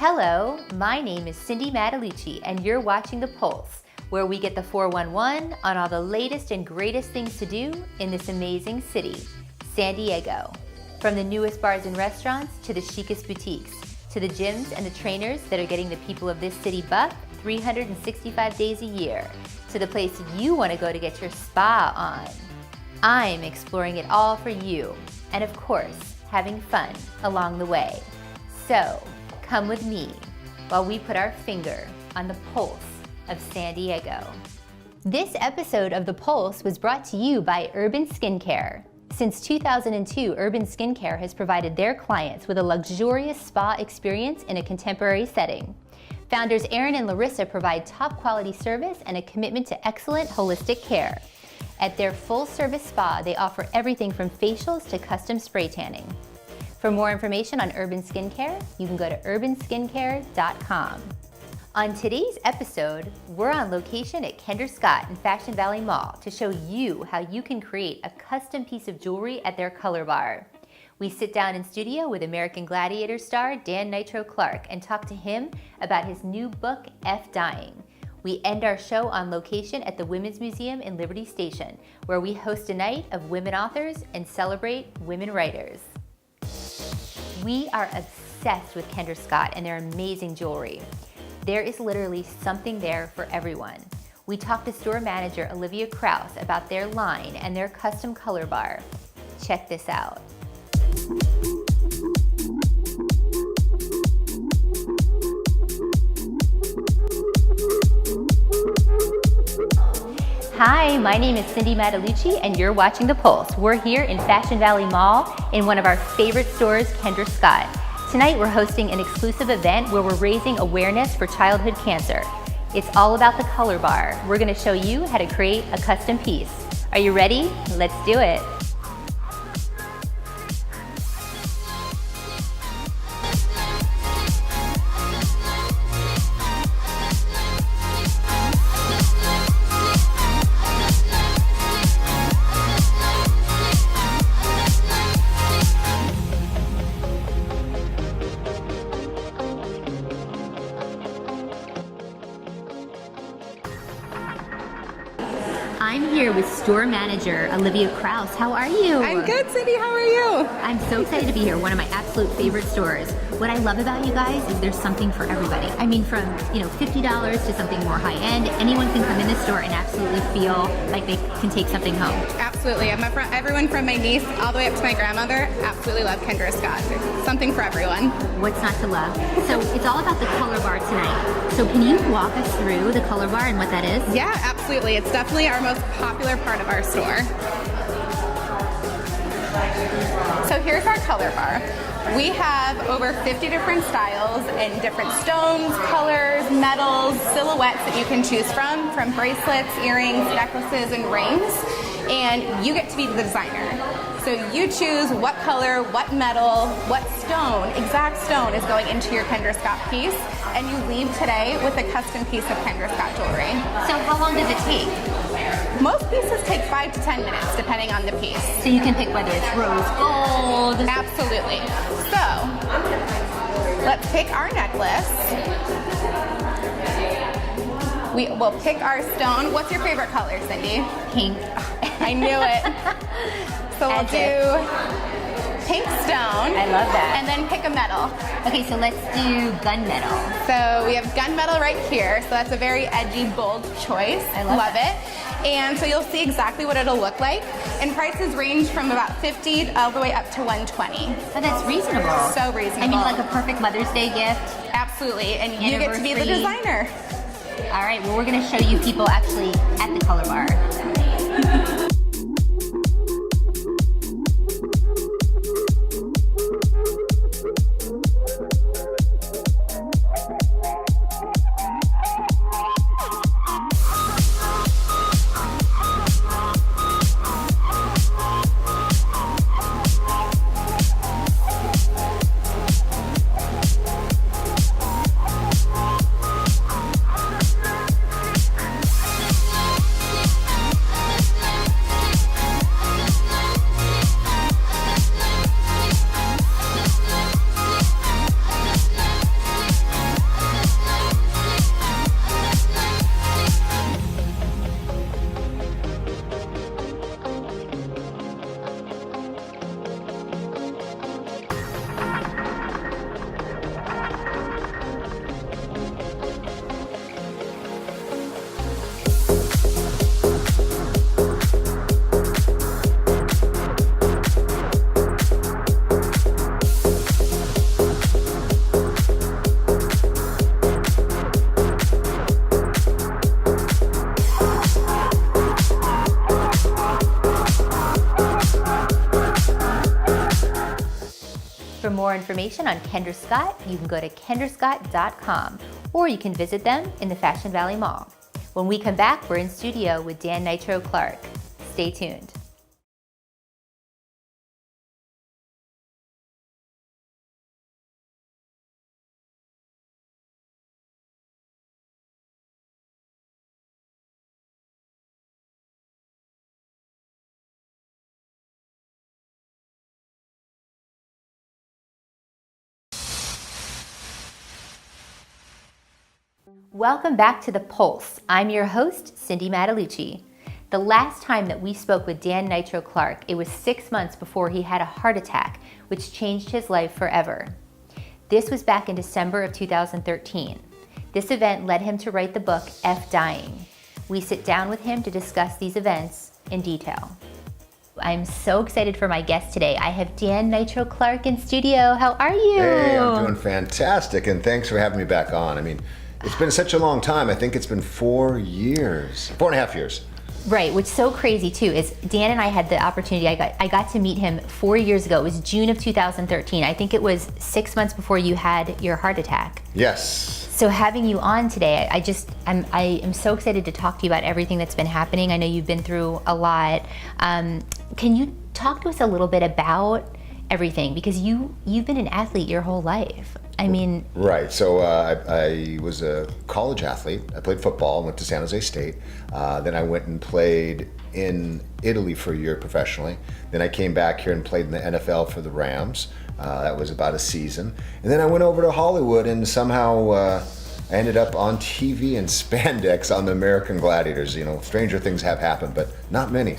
Hello, my name is Cindy Matalucci, and you're watching The Pulse, where we get the 411 on all the latest and greatest things to do in this amazing city, San Diego. From the newest bars and restaurants to the chicest boutiques, to the gyms and the trainers that are getting the people of this city buff 365 days a year, to the place you want to go to get your spa on. I'm exploring it all for you, and of course, having fun along the way. So, come with me while we put our finger on the pulse of San Diego. This episode of The Pulse was brought to you by Urban Skincare. Since 2002, Urban Skincare has provided their clients with a luxurious spa experience in a contemporary setting. Founders Aaron and Larissa provide top quality service and a commitment to excellent holistic care. At their full-service spa, they offer everything from facials to custom spray tanning. For more information on Urban Skincare, you can go to urbanskincare.com. On today's episode, we're on location at Kendra Scott in Fashion Valley Mall to show you how you can create a custom piece of jewelry at their color bar. We sit down in studio with American Gladiator star Dan Nitro Clark and talk to him about his new book, F Dying. We end our show on location at the Women's Museum in Liberty Station, where we host a night of women authors and celebrate women writers. We are obsessed with Kendra Scott and their amazing jewelry. There is literally something there for everyone. We talked to store manager Olivia Krause about their line and their custom color bar. Check this out. Hi, my name is Cindy Matalucci, and you're watching The Pulse. We're here in Fashion Valley Mall in one of our favorite stores, Kendra Scott. Tonight, we're hosting an exclusive event where we're raising awareness for childhood cancer. It's all about the color bar. We're gonna show you how to create a custom piece. Are you ready? Let's do it. I'm here with store manager Olivia Krause. How are you? I'm good, Cindy. How are you? I'm so excited to be here. One of my absolute favorite stores. What I love about you guys is there's something for everybody. I mean, from $50 to something more high end. Anyone can come in this store and absolutely feel like they can take something home. Absolutely. Everyone from my niece all the way up to my grandmother absolutely love Kendra Scott. Something for everyone. What's not to love? So it's all about the color bar tonight. So can you walk us through the color bar and what that is? Yeah, absolutely. It's definitely our most popular part of our store. So here's our color bar. We have over 50 different styles and different stones, colors, metals, silhouettes that you can choose from bracelets, earrings, necklaces, and rings. And you get to be the designer. So you choose what color, what metal, what stone, exact stone is going into your Kendra Scott piece, and you leave today with a custom piece of Kendra Scott jewelry. So how long does it take? Most pieces take 5 to 10 minutes, depending on the piece. So you can pick whether it's rose gold. Absolutely. So, let's pick our necklace. We will pick our stone. What's your favorite color, Cindy? Pink. I knew it. So we'll do pink stone. I love that. And then pick a metal. Okay, so let's do gunmetal. So we have gunmetal right here. So that's a very edgy, bold choice. I love it. And so you'll see exactly what it'll look like. And prices range from about $50 all the way up to $120. Oh, that's reasonable. So reasonable. I mean, like a perfect Mother's Day gift. Absolutely. And you get to be the designer. All right, well, we're going to show you people actually at the color bar. For more information on Kendra Scott, you can go to kendrascott.com or you can visit them in the Fashion Valley Mall. When we come back, we're in studio with Dan Nitro Clark. Stay tuned. Welcome back to The Pulse. I'm your host, Cindy Mattalucci. The last time that we spoke with Dan Nitro Clark, it was 6 months before he had a heart attack, which changed his life forever. This was back in December of 2013. This event led him to write the book, F Dying. We sit down with him to discuss these events in detail. I'm so excited for my guest today. I have Dan Nitro Clark in studio. How are you? Hey, I'm doing fantastic, and thanks for having me back on. I mean, it's been such a long time. I think it's been 4 years, 4.5 years. Right, which is so crazy too is Dan and I had the opportunity, I got to meet him 4 years ago. It was June of 2013. I think it was 6 months before you had your heart attack. Yes. So having you on today, I am so excited to talk to you about everything that's been happening. I know you've been through a lot. Can you talk to us a little bit about everything? Because you've been an athlete your whole life. I mean... Right, so I was a college athlete. I played football, went to San Jose State. Then I went and played in Italy for a year professionally. Then I came back here and played in the NFL for the Rams. That was about a season. And then I went over to Hollywood and somehow I ended up on TV in spandex on the American Gladiators. You know, stranger things have happened, but not many.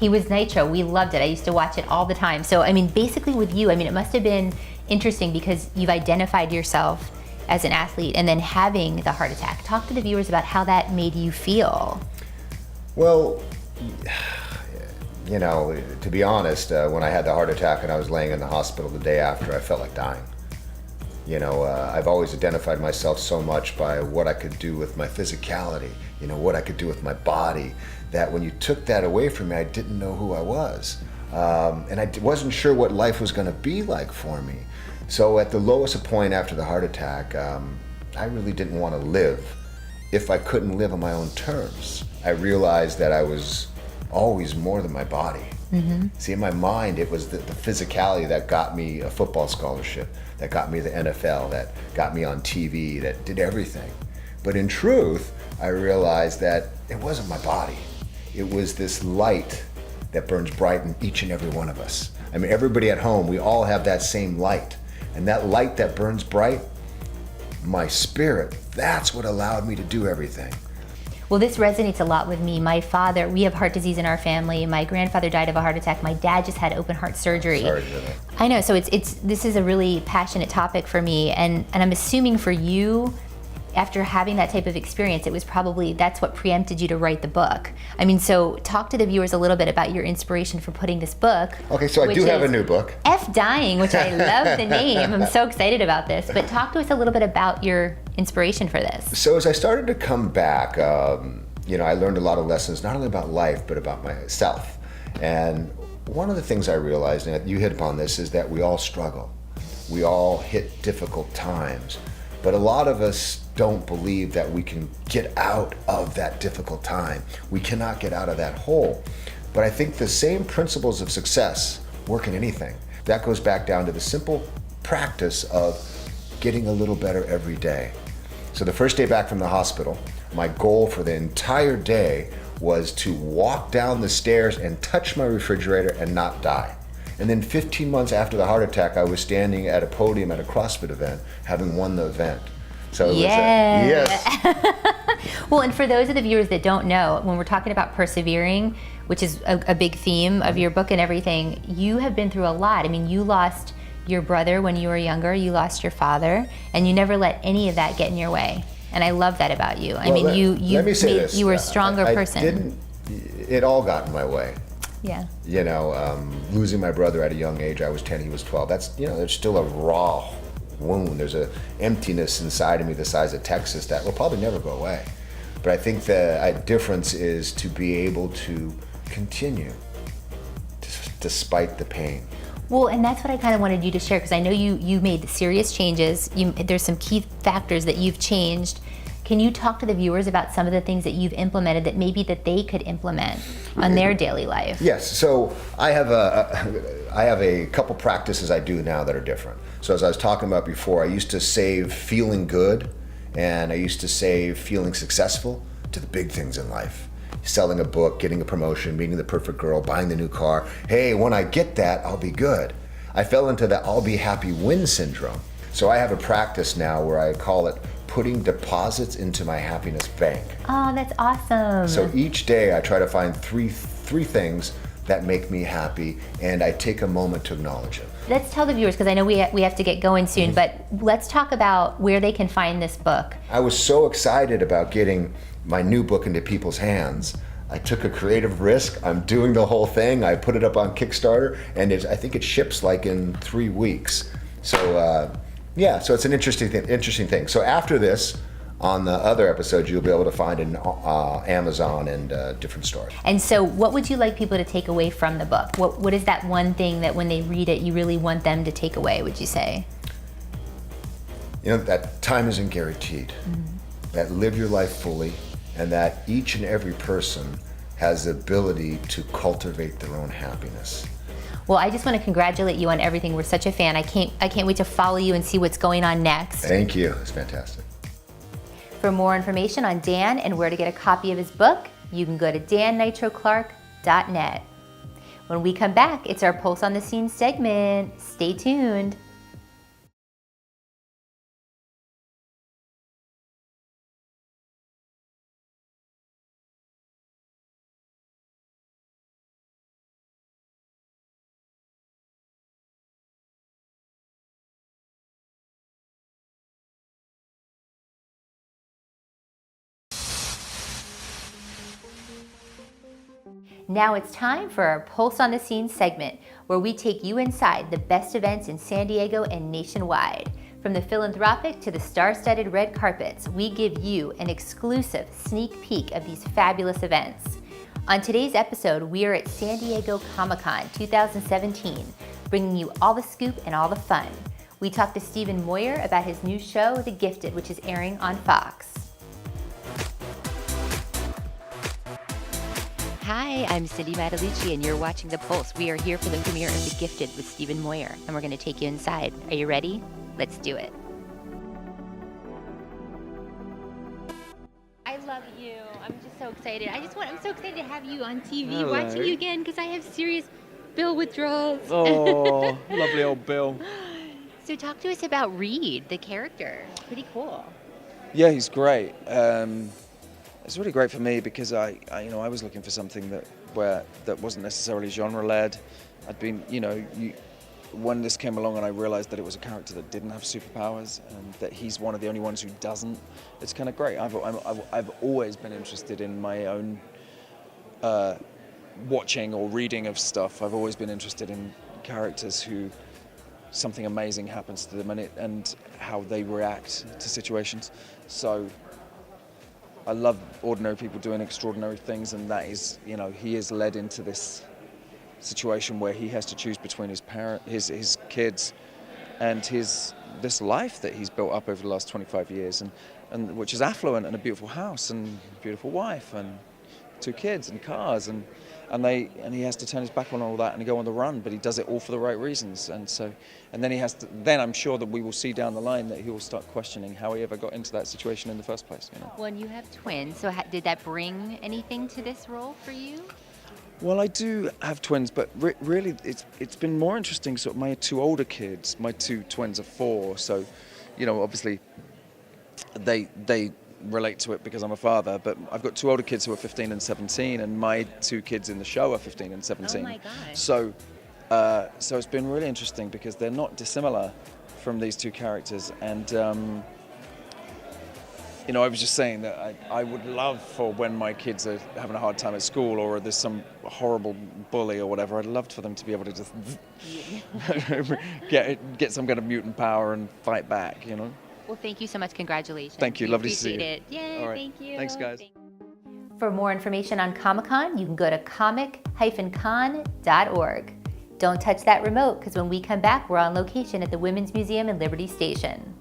He was Nitro. We loved it. I used to watch it all the time. So, I mean, basically with you, I mean, it must have been interesting because you've identified yourself as an athlete and then having the heart attack. Talk to the viewers about how that made you feel. Well, you know, to be honest, when I had the heart attack and I was laying in the hospital the day after, I felt like dying. You know, I've always identified myself so much by what I could do with my physicality, you know, what I could do with my body, that when you took that away from me, I didn't know who I was. And I wasn't sure what life was going to be like for me. So at the lowest point after the heart attack, I really didn't want to live if I couldn't live on my own terms. I realized that I was always more than my body. Mm-hmm. See, in my mind, it was the physicality that got me a football scholarship, that got me the NFL, that got me on TV, that did everything. But in truth, I realized that it wasn't my body. It was this light that burns bright in each and every one of us. I mean, everybody at home, we all have that same light. And that light that burns bright, my spirit, that's what allowed me to do everything. Well, this resonates a lot with me. My father, we have heart disease in our family. My grandfather died of a heart attack. My dad just had open heart surgery. Sorry to hear that. I know, so this is a really passionate topic for me. And I'm assuming for you, after having that type of experience, it was probably, that's what preempted you to write the book. I mean, so talk to the viewers a little bit about your inspiration for putting this book. Okay, so I do have a new book. F Dying, which I love the name. I'm so excited about this. But talk to us a little bit about your inspiration for this. So as I started to come back, you know, I learned a lot of lessons, not only about life, but about myself. And one of the things I realized, and you hit upon this, is that we all struggle. We all hit difficult times. But a lot of us don't believe that we can get out of that difficult time. We cannot get out of that hole. But I think the same principles of success work in anything. That goes back down to the simple practice of getting a little better every day. So the first day back from the hospital, my goal for the entire day was to walk down the stairs and touch my refrigerator and not die. And then 15 months after the heart attack, I was standing at a podium at a CrossFit event, having won the event. So it yes. Well, and for those of the viewers that don't know, when we're talking about persevering, which is a big theme of your book and everything, you have been through a lot. I mean, you lost your brother when you were younger, you lost your father, and you never let any of that get in your way. And I love that about you. I mean, you were a stronger person. It all got in my way. Yeah. You know, losing my brother at a young age, I was 10, he was 12. That's, you know, there's still a raw wound. There's an emptiness inside of me the size of Texas that will probably never go away. But I think the difference is to be able to continue despite the pain. Well, and that's what I kind of wanted you to share, because I know you made serious changes. There's some key factors that you've changed. Can you talk to the viewers about some of the things that you've implemented that maybe that they could implement on their daily life? Yes. So I have a couple practices I do now that are different. So as I was talking about before, I used to save feeling good, and I used to save feeling successful to the big things in life. Selling a book, getting a promotion, meeting the perfect girl, buying the new car. Hey, when I get that, I'll be good. I fell into that I'll be happy win syndrome. So I have a practice now where I call it putting deposits into my happiness bank. Oh, that's awesome. So each day I try to find three things that make me happy, and I take a moment to acknowledge it. Let's tell the viewers, because I know we have to get going soon, but let's talk about where they can find this book. I was so excited about getting my new book into people's hands. I took a creative risk. I'm doing the whole thing. I put it up on Kickstarter, and I think it ships like in 3 weeks. So yeah, so it's an interesting thing. So after this, on the other episodes, you'll be able to find it in Amazon and different stores. And so what would you like people to take away from the book? What is that one thing that when they read it, you really want them to take away, would you say? You know, that time isn't guaranteed. That live your life fully, and that each and every person has the ability to cultivate their own happiness. Well, I just want to congratulate you on everything. We're such a fan. I can't wait to follow you and see what's going on next. Thank you. It's fantastic. For more information on Dan and where to get a copy of his book, you can go to dannitroclark.net. When we come back, it's our Pulse on the Scene segment. Stay tuned. Now it's time for our Pulse on the Scene segment, where we take you inside the best events in San Diego and nationwide. From the philanthropic to the star-studded red carpets, we give you an exclusive sneak peek of these fabulous events. On today's episode, we are at San Diego Comic-Con 2017, bringing you all the scoop and all the fun. We talked to Stephen Moyer about his new show, The Gifted, which is airing on Fox. Hi, I'm Cindy Mattalucci, and you're watching The Pulse. We are here for the premiere of The Gifted with Stephen Moyer, and we're going to take you inside. Are you ready? Let's do it. I love you. I'm just so excited. I'm so excited to have you on TV, Hello. watching you again, because I have serious Bill withdrawals. Oh, lovely old Bill. So talk to us about Reed, the character. Pretty cool. Yeah, he's great. It's really great for me because I was looking for something that wasn't necessarily genre-led. I'd been, when this came along and I realized that it was a character that didn't have superpowers and that he's one of the only ones who doesn't, it's kind of great. I've always been interested in my own watching or reading of stuff. I've always been interested in characters who something amazing happens to them and how they react to situations. So I love ordinary people doing extraordinary things, and that is, he is led into this situation where he has to choose between his kids, and this life that he's built up over the last 25 years, and which is affluent and a beautiful house and a beautiful wife and 2 kids and cars, and he has to turn his back on all that and go on the run, but he does it all for the right reasons, and then I'm sure that we will see down the line that he will start questioning how he ever got into that situation in the first place. Well, and you have twins, so did that bring anything to this role for you? Well, I do have twins, but really it's been more interesting. So my 2 older kids, my 2 twins are 4, so obviously they relate to it because I'm a father, but I've got 2 older kids who are 15 and 17, and my 2 kids in the show are 15 and 17. Oh my gosh. So it's been really interesting because they're not dissimilar from these 2 characters, and I was just saying that I would love for when my kids are having a hard time at school or there's some horrible bully or whatever, I'd love for them to be able to just get some kind of mutant power and fight back, Well, thank you so much. Congratulations. Thank you. We Lovely to see you. appreciate it. Yay, All right. thank you. Thanks, guys. For more information on Comic-Con, you can go to comic-con.org. Don't touch that remote, because when we come back, we're on location at the Women's Museum in Liberty Station.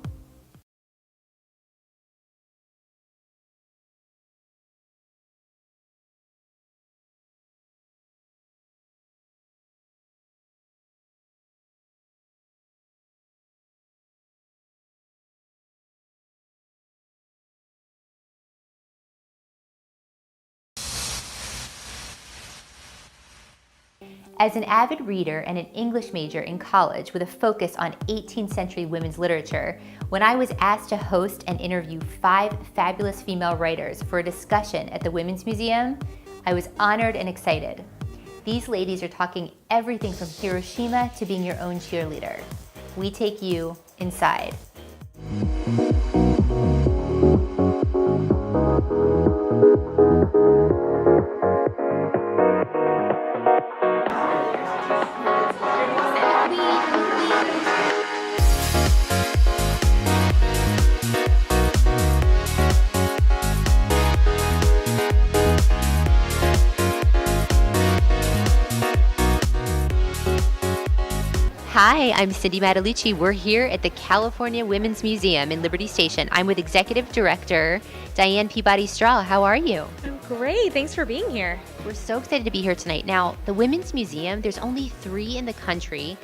As an avid reader and an English major in college with a focus on 18th century women's literature, when I was asked to host and interview 5 fabulous female writers for a discussion at the Women's Museum, I was honored and excited. These ladies are talking everything from Hiroshima to being your own cheerleader. We take you inside. Hi, I'm Cindy Matalucci. We're here at the California Women's Museum in Liberty Station. I'm with Executive Director Diane Peabody Strahl. How are you? I'm great. Thanks for being here. We're so excited to be here tonight. Now, the Women's Museum, there's only 3 in the country,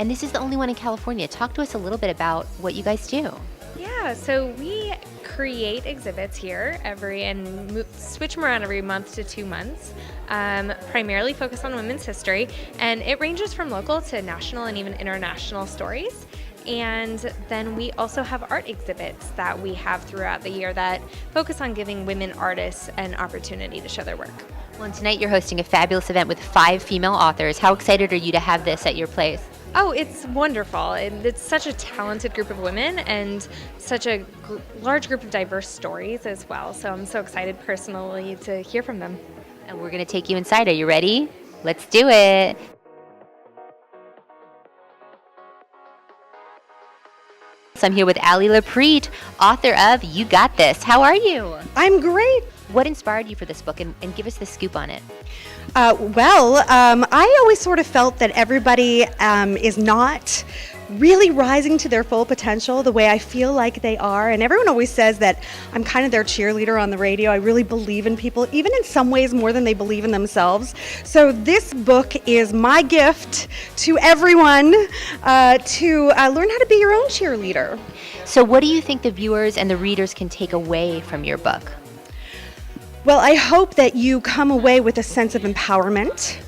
and this is the only one in California. Talk to us a little bit about what you guys do. Yeah, so we create exhibits here and switch them around every month to 2 months, primarily focused on women's history, and it ranges from local to national and even international stories. And then we also have art exhibits that we have throughout the year that focus on giving women artists an opportunity to show their work. Well, and tonight you're hosting a fabulous event with 5 female authors. How excited are you to have this at your place? Oh, it's wonderful. It's such a talented group of women and such a large group of diverse stories as well. So I'm so excited personally to hear from them. And we're going to take you inside. Are you ready? Let's do it. So I'm here with Allie Laprete, author of You Got This. How are you? I'm great. What inspired you for this book, and give us the scoop on it? I always sort of felt that everybody is not really rising to their full potential the way I feel like they are. And everyone always says that I'm kind of their cheerleader on the radio. I really believe in people, even in some ways more than they believe in themselves. So this book is my gift to everyone to learn how to be your own cheerleader. So what do you think the viewers and the readers can take away from your book? Well, I hope that you come away with a sense of empowerment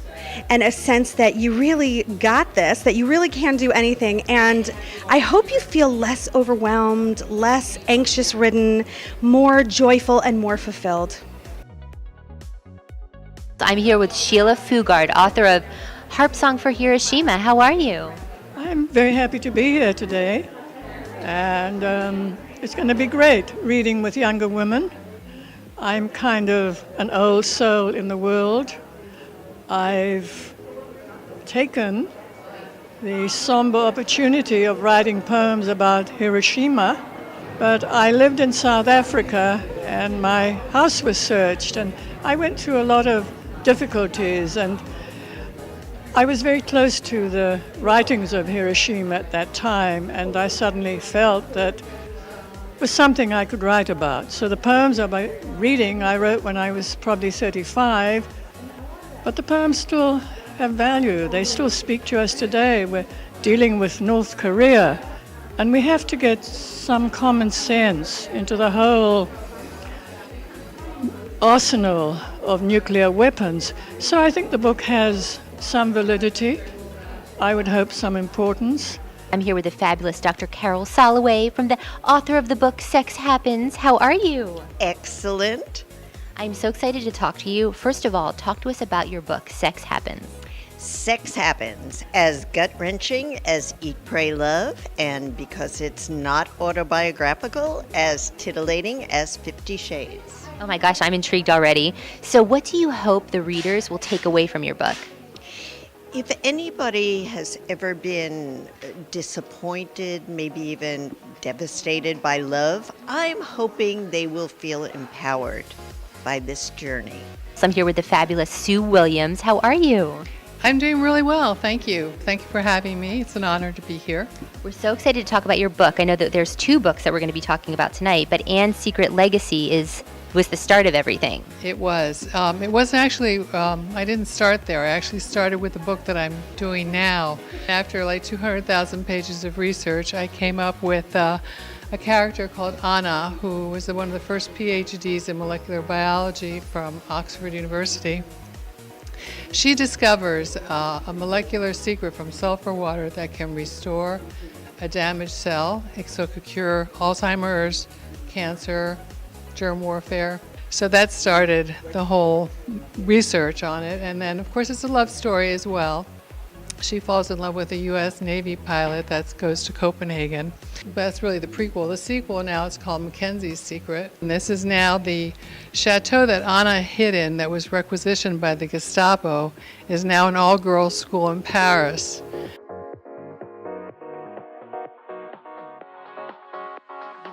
and a sense that you really got this, that you really can do anything. And I hope you feel less overwhelmed, less anxious-ridden, more joyful, and more fulfilled. I'm here with Sheila Fugard, author of Harp Song for Hiroshima. How are you? I'm very happy to be here today. And it's going to be great reading with younger women. I'm kind of an old soul in the world. I've taken the somber opportunity of writing poems about Hiroshima, but I lived in South Africa and my house was searched and I went through a lot of difficulties, and I was very close to the writings of Hiroshima at that time, and I suddenly felt that was something I could write about. So the poems I'm reading I wrote when I was probably 35, but the poems still have value. They still speak to us today. We're dealing with North Korea, and we have to get some common sense into the whole arsenal of nuclear weapons. So I think the book has some validity. I would hope some importance. I'm here with the fabulous Dr. Carol Soloway, from the author of the book Sex Happens. How are you? Excellent. I'm so excited to talk to you. First of all, talk to us about your book, Sex Happens. Sex Happens, as gut-wrenching as Eat, Pray, Love, and because it's not autobiographical, as titillating as 50 Shades. Oh my gosh, I'm intrigued already. So what do you hope the readers will take away from your book? If anybody has ever been disappointed, maybe even devastated by love, I'm hoping they will feel empowered by this journey. So I'm here with the fabulous Sue Williams. How are you? I'm doing really well, thank you. Thank you for having me. It's an honor to be here. We're so excited to talk about your book. I know that there's 2 books that we're going to be talking about tonight, but Anne's Secret Legacy was the start of everything. It was. It wasn't actually, I didn't start there. I actually started with the book that I'm doing now. After like 200,000 pages of research, I came up with a character called Anna, who was one of the first PhDs in molecular biology from Oxford University. She discovers a molecular secret from sulfur water that can restore a damaged cell, so it could cure Alzheimer's, cancer, germ warfare. So that started the whole research on it. And then, of course, it's a love story as well. She falls in love with a U.S. Navy pilot that goes to Copenhagen. That's really the prequel. The sequel now is called Mackenzie's Secret. And this is now the chateau that Anna hid in that was requisitioned by the Gestapo is now an all-girls school in Paris.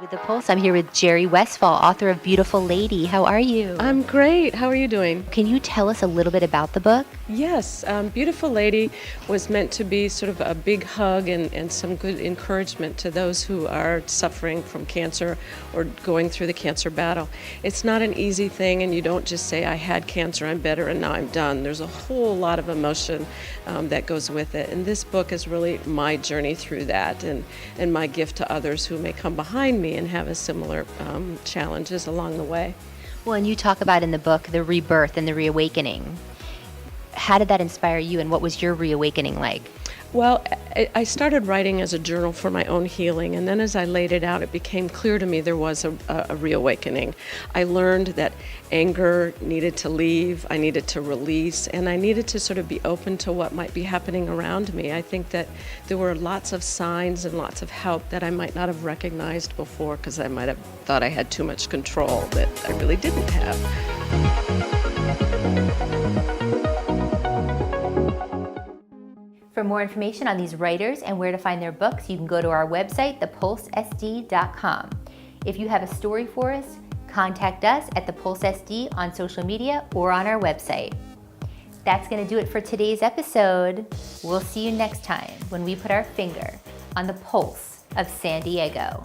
With the Pulse, I'm here with Jerry Westfall, author of Beautiful Lady. How are you? I'm great. How are you doing? Can you tell us a little bit about the book? Yes, Beautiful Lady was meant to be sort of a big hug and some good encouragement to those who are suffering from cancer or going through the cancer battle. It's not an easy thing, and you don't just say, I had cancer, I'm better, and now I'm done. There's a whole lot of emotion that goes with it, and this book is really my journey through that and my gift to others who may come behind me and have a similar challenges along the way. Well, and you talk about in the book the rebirth and the reawakening. How did that inspire you, and what was your reawakening like? Well, I started writing as a journal for my own healing, and then as I laid it out, it became clear to me there was a reawakening. I learned that anger needed to leave, I needed to release, and I needed to sort of be open to what might be happening around me. I think that there were lots of signs and lots of help that I might not have recognized before because I might have thought I had too much control that I really didn't have. For more information on these writers and where to find their books, you can go to our website, thepulsesd.com. If you have a story for us, contact us at The Pulse SD on social media or on our website. That's going to do it for today's episode. We'll see you next time when we put our finger on the pulse of San Diego.